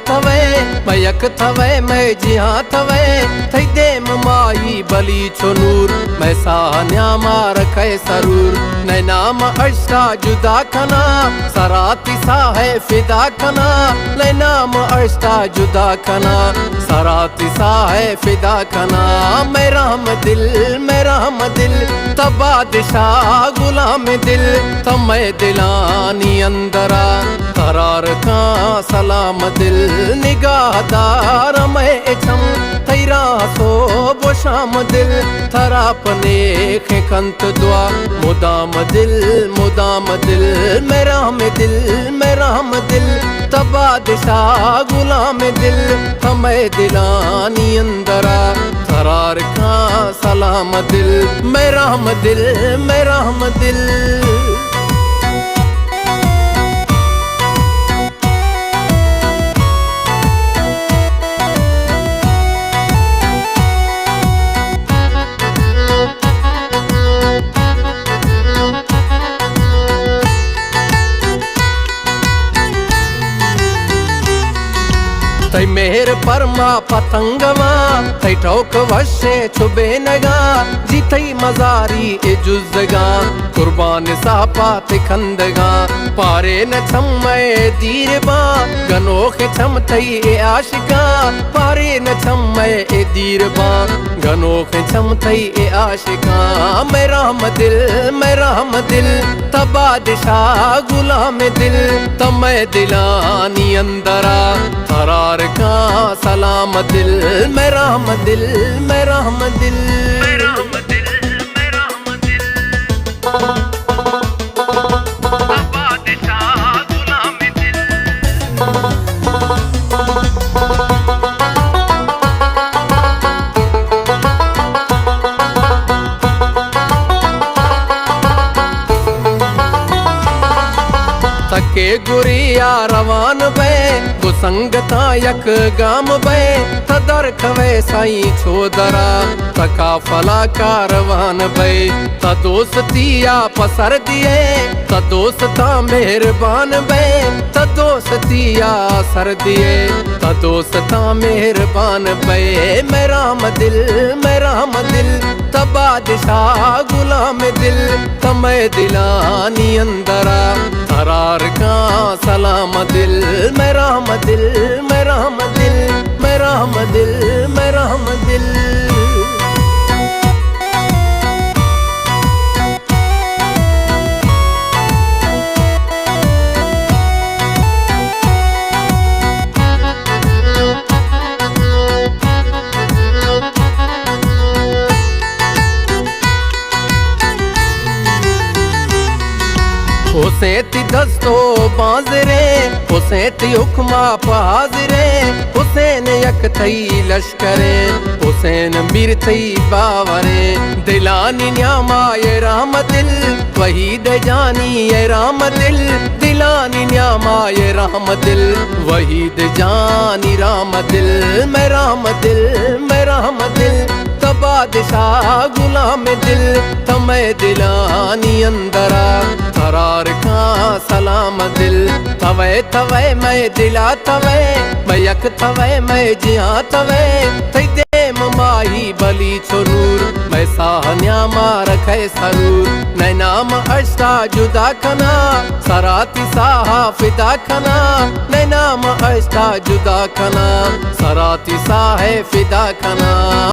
थवे मयक थवे मैं जिया थवे थई देम माही बली छो नूर मैं सान्या मार खे सरूर नै नाम अष्टा जुदा खना सराती सा है फिदा खना नै नाम अष्टा जुदा खना सराती सा है फिदा खना मेरा हम दिल तबादशाह गुलाम दिल तमै दिलानी अंदरा करार का सलाम दिल निगाहदार मैं छम तेरा सो वो शाम दिल थरा पने कंत दुआ मुदाम दिल मेरा हम दिल तबादशाह गुलाम दिल तमै दिलानी अंदरा करार का सलाम दिल मेरा हम दिल तै मेहर परमा पतंगवा तै ठोक वशे छुबे नगा जितै मजारी ए जुजगा कुर्बान सापा ते खंदगा पारे न छम्मे दीरबा गनोखे छम थई ए आशिका पारे न छम्मे ए दीरबा गनोखे छम थई ए आशिका मेरा हम दिल तबादशाह गुलाम दिल तमै दिलानी अंदरा करार का सलाम दिल मेरा हम दिल तबादशाह गुलाम दिल तके गुरिया रवान बे गुसंगता यक गाम बे तदर खवे साई छोदरा तका फला कारवान बे तदोस्तिया पसर दिए तदोस्ता मेहरबान बे तदोस्तिया सर दिए तदोस्ता मेहरबान बे मेरा हम दिल तबादशाह गुलाम दिल तमै दिलानी अंदरा करार का सलाम दिल मेरा हम दिल हुसैती दस्तो बाजरे हुसैती हुक्मा पाजरे हुसैन यक थई लश्करे हुसैन मीर थई बावरे दिलानी न्यामा ये राम दिल वहीद जानी ये राम दिल दिलानी न्यामा ये राम दिल वहीद जानी राम दिल मेरा हम दिल तबादशाह गुलाम दिल तमै दिलानी अंदरा करार का सलाम दिल तवे मैं दिला तवे मैं यक तवे मैं जिया तवे थई देम माही बली छो नूर मैं साहन्या मार खे सरूर नै नाम अष्टा जुदा खना सराती साहा फिदा खना नै नाम अष्टा जुदा खना सराती सा है फिदा खना।